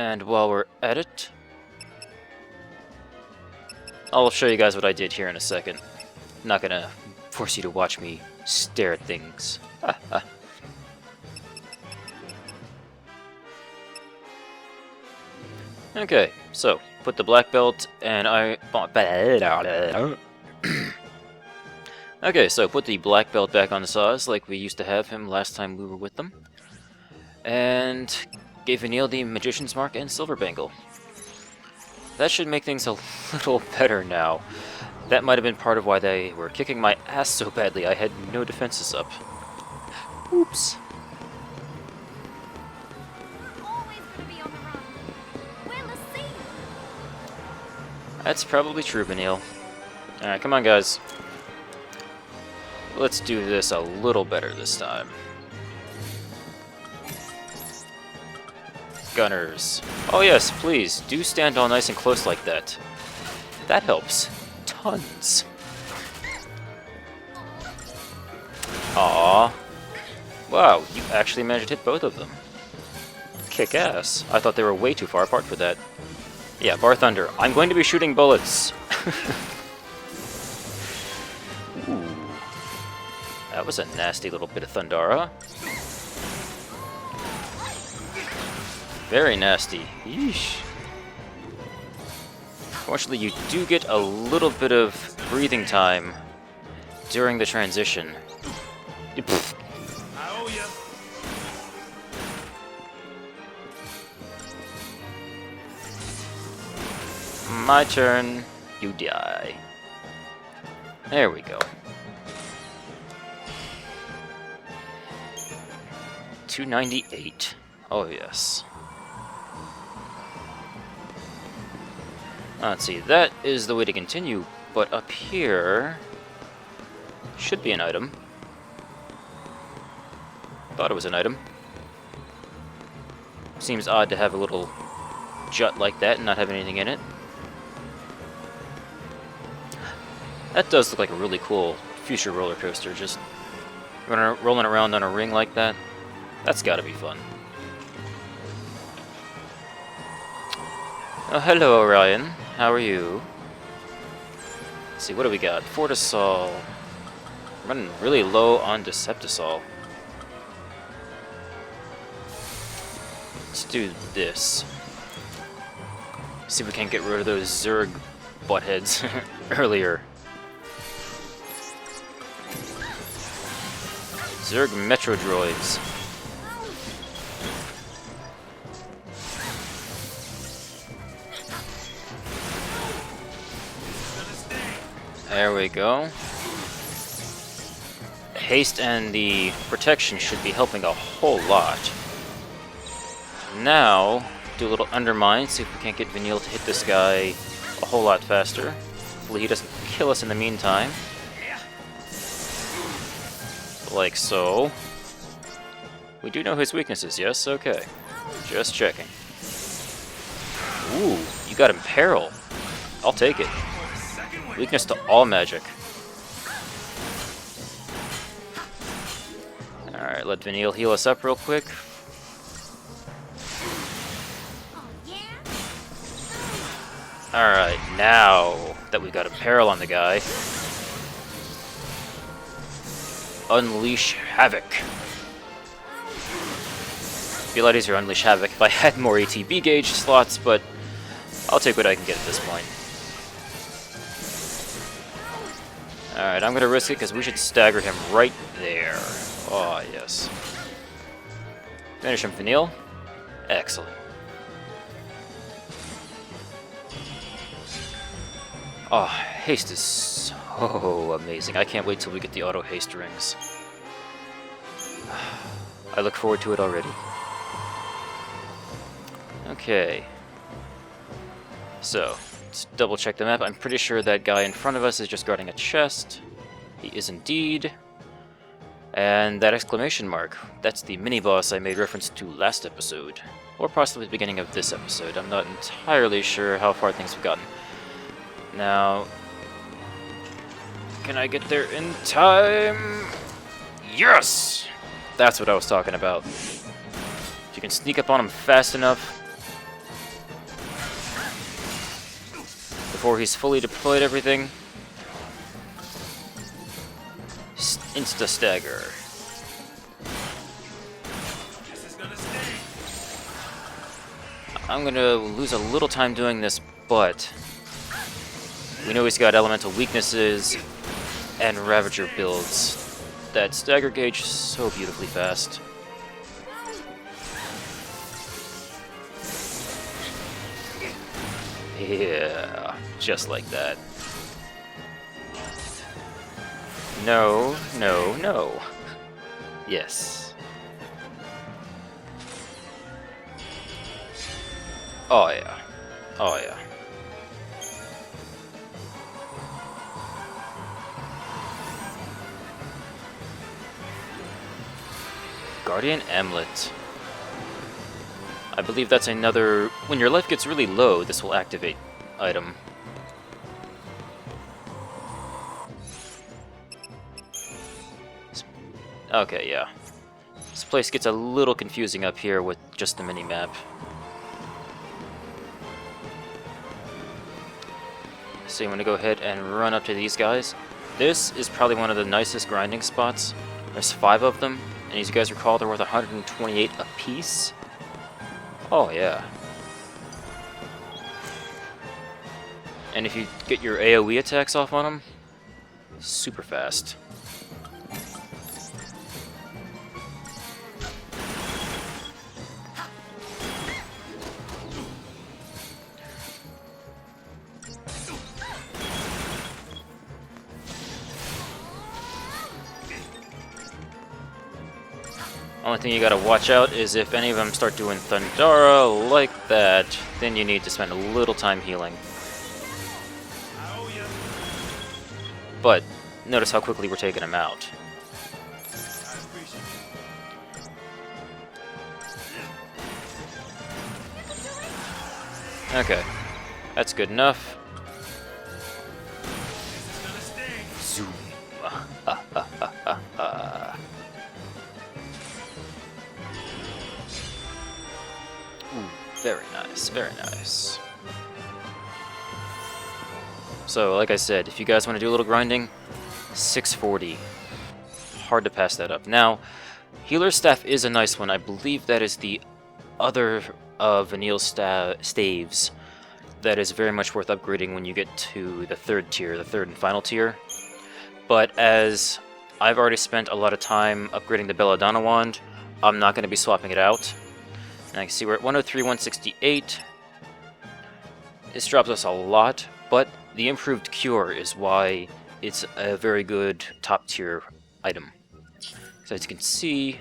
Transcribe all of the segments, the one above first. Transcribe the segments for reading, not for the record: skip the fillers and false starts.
And while we're at it, I'll show you guys what I did here in a second. I'm not gonna force you to watch me stare at things. Okay, so put the black belt and Okay, so put the black belt back on the Sazh like we used to have him last time we were with them. And gave Vanille the Magician's Mark and Silver Bangle. That should make things a little better now. That might have been part of why they were kicking my ass so badly. I had no defenses up. Oops. That's probably true, Vanille. Alright, come on, guys. Let's do this a little better this time. Gunners. Oh yes, please, do stand all nice and close like that. That helps. Tons. Aww. Wow, you actually managed to hit both of them. Kick ass. I thought they were way too far apart for that. Yeah, Bar Thunder. I'm going to be shooting bullets. Ooh. That was a nasty little bit of Thundara. Very nasty. Yeesh. Fortunately, you do get a little bit of breathing time during the transition. My turn. You die. There we go. 298. Oh yes. Let's see, that is the way to continue, but up here should be an item. Thought it was an item. Seems odd to have a little jut like that and not have anything in it. That does look like a really cool future roller coaster, just rolling around on a ring like that. That's gotta be fun. Oh, hello, Orion. How are you? Let's see, what do we got? Fortisol. Running really low on Deceptisol. Let's do this. See if we can get rid of those Zerg buttheads earlier. Zerg Metro Droids. There we go. The haste and the protection should be helping a whole lot. Now, do a little undermine, see if we can't get Vanille to hit this guy a whole lot faster. Hopefully he doesn't kill us in the meantime. Like so. We do know his weaknesses, yes? Okay. Just checking. Ooh, you got him Peril. I'll take it. Weakness to all magic. Alright, let Vanille heal us up real quick. Alright, now that we've got a Peril on the guy, unleash Havoc. It'd be a lot easier to unleash Havoc if I had more ATB gauge slots, but I'll take what I can get at this point. Alright, I'm gonna risk it because we should stagger him right there. Oh, yes. Finish him, Vanille. Excellent. Oh, haste is so amazing. I can't wait till we get the auto haste rings. I look forward to it already. Okay. So, let's double check the map. I'm pretty sure that guy in front of us is just guarding a chest. He is indeed. And that exclamation mark, that's the mini-boss I made reference to last episode. Or possibly the beginning of this episode. I'm not entirely sure how far things have gotten. Now, can I get there in time? Yes! That's what I was talking about. If you can sneak up on him fast enough, before he's fully deployed everything. Insta stagger. I'm gonna lose a little time doing this, but we know he's got elemental weaknesses and Ravager builds. That stagger gauge is so beautifully fast. Yeah, just like that. No, no, no. Yes. Oh yeah. Oh yeah. Guardian Amulet. I believe that's another... When your life gets really low, this will activate item. Okay, yeah. This place gets a little confusing up here with just the mini-map. So you want to go ahead and run up to these guys. This is probably one of the nicest grinding spots. There's 5 of them, and as you guys recall, they're worth 128 apiece. Oh yeah. And if you get your AoE attacks off on them, super fast. Only thing you gotta watch out is if any of them start doing Thundara like that, then you need to spend a little time healing. But notice how quickly we're taking them out. Okay, that's good enough. Zoom. Very nice, very nice. So, like I said, if you guys want to do a little grinding, 640. Hard to pass that up. Now, Healer's Staff is a nice one. I believe that is the other Vanille staves that is very much worth upgrading when you get to the 3rd tier, the 3rd and final tier. But as I've already spent a lot of time upgrading the Belladonna wand, I'm not going to be swapping it out. And I can see we're at 103, 168. This drops us a lot, but the improved cure is why it's a very good top tier item. So as you can see,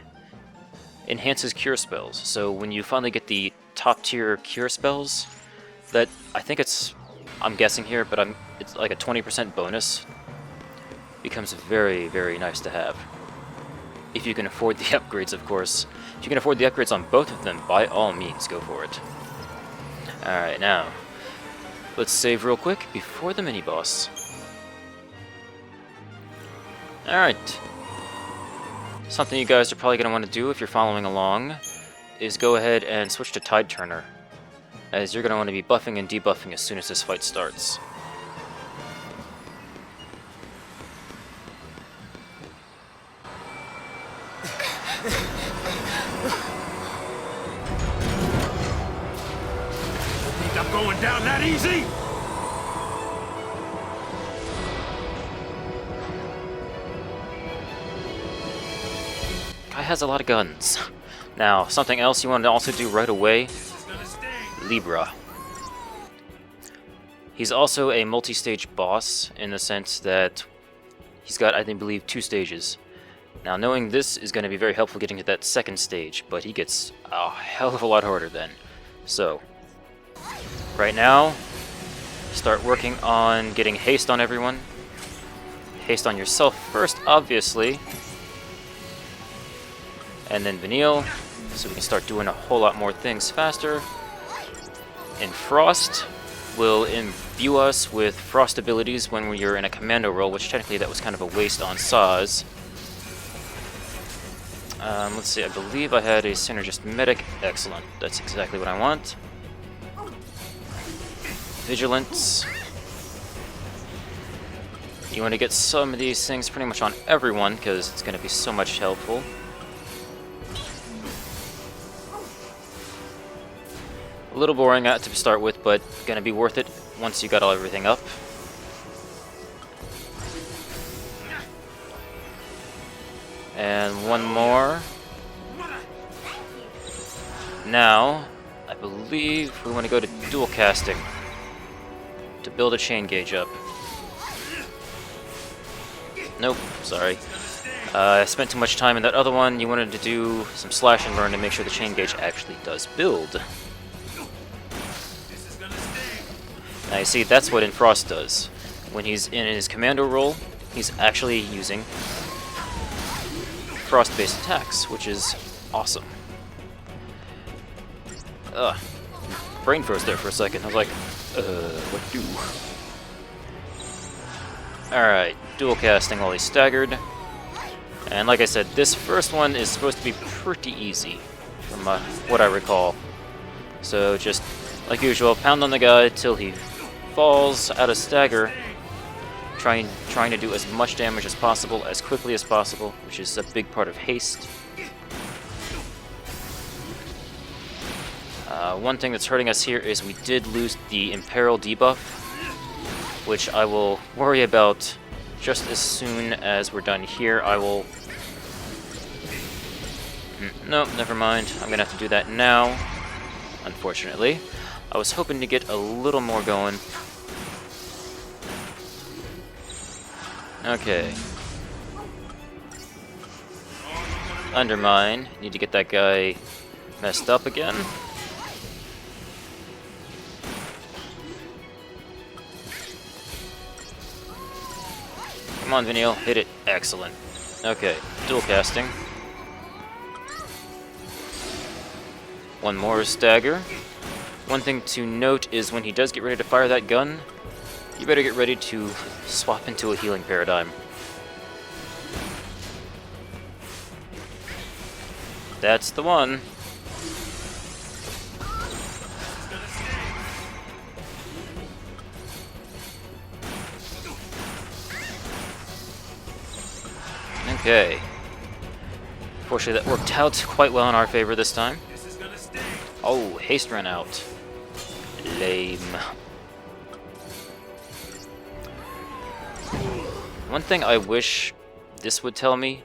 enhances cure spells. So when you finally get the top tier cure spells, that I think I'm guessing here, but it's like a 20% bonus. Becomes very, very nice to have. If you can afford the upgrades, of course. If you can afford the upgrades on both of them, by all means, go for it. Alright, now, let's save real quick before the mini-boss. Alright. Something you guys are probably going to want to do if you're following along is go ahead and switch to Tide Turner, as you're going to want to be buffing and debuffing as soon as this fight starts. I'm going down that easy? Guy has a lot of guns. Now, something else you want to also do right away, Libra. He's also a multi-stage boss in the sense that he's got, I believe, 2 stages. Now, knowing this is going to be very helpful getting to that 2nd stage, but he gets a hell of a lot harder then. So, right now, start working on getting haste on everyone. Haste on yourself first, obviously. And then Vanille, so we can start doing a whole lot more things faster. And Frost will imbue us with Frost abilities when we're in a commando role, which technically that was kind of a waste on Sazh. Let's see, I believe I had a Synergist Medic. Excellent, that's exactly what I want. Vigilance. You want to get some of these things pretty much on everyone, because it's going to be so much helpful. A little boring to start with, but going to be worth it once you got everything up. And one more. Now, I believe we want to go to dual casting to build a chain gauge up. Nope, sorry. I spent too much time in that other one. You wanted to do some slash and burn to make sure the chain gauge actually does build. Now you see, that's what Frost does. When he's in his commando role, he's actually using Frost-based attacks, which is awesome. Ugh. Brain froze there for a second. I was like, what do? Alright, dual casting while he's staggered. And like I said, this first one is supposed to be pretty easy, from what I recall. So just, like usual, pound on the guy till he falls out of stagger, trying to do as much damage as possible, as quickly as possible, which is a big part of haste. One thing that's hurting us here is we did lose the Imperil debuff, which I will worry about just as soon as we're done here. I will... Nope, never mind. I'm gonna have to do that now, unfortunately. I was hoping to get a little more going. Okay. Undermine. Need to get that guy messed up again. Come on, Vanille, hit it. Excellent. Okay, dual casting. One more stagger. One thing to note is when he does get ready to fire that gun, you better get ready to swap into a healing paradigm. That's the one. Okay. Fortunately, that worked out quite well in our favor this time. Oh, haste ran out. Lame. One thing I wish this would tell me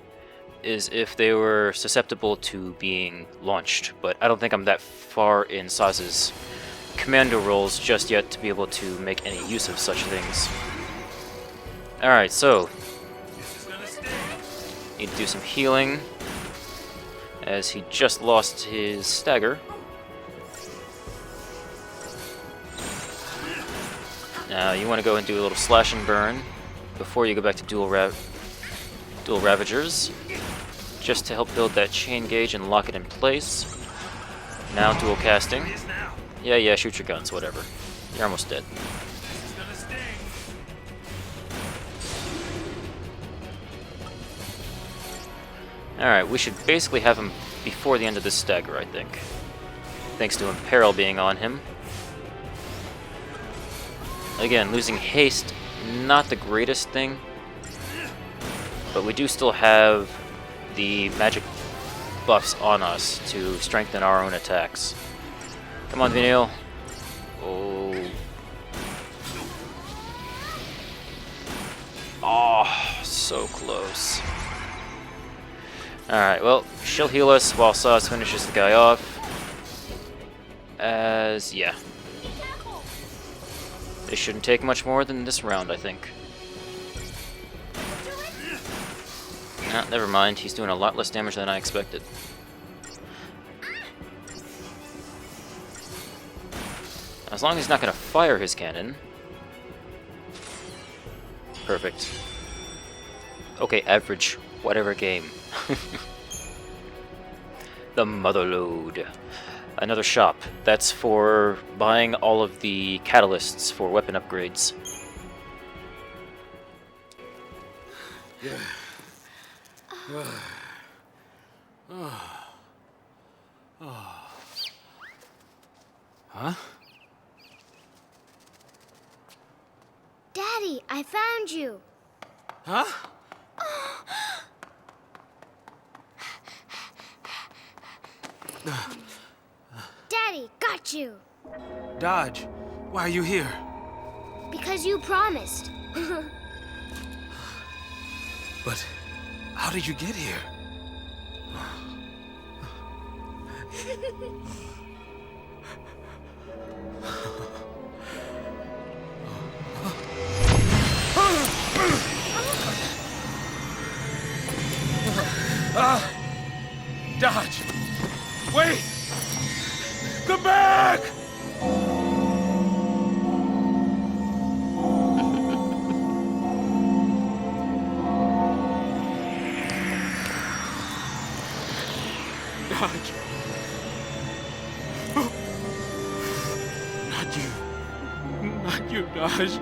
is if they were susceptible to being launched, but I don't think I'm that far in Sazh's commando roles just yet to be able to make any use of such things. Alright, so need to do some healing, as he just lost his stagger. Now you want to go and do a little slash and burn before you go back to dual Ravagers, just to help build that chain gauge and lock it in place. Now dual casting. Yeah, shoot your guns, whatever. You're almost dead. Alright, we should basically have him before the end of this stagger, I think. Thanks to Imperil being on him. Again, losing haste, not the greatest thing, but we do still have the magic buffs on us to strengthen our own attacks. Come on, Vanille. Oh. Oh, so close. Alright, well, she'll heal us while Sazh finishes the guy off. Yeah. This shouldn't take much more than this round, I think. No, never mind. He's doing a lot less damage than I expected. As long as he's not going to fire his cannon. Perfect. Okay, average. Whatever game. The Motherlode. Another shop. That's for buying all of the catalysts for weapon upgrades. Yeah. Huh? Daddy, I found you. Huh? Daddy, got you. Dodge, why are you here? Because you promised. But how did you get here? Dodge! Wait! Come back! Dodge! Not you. Not you, Dodge.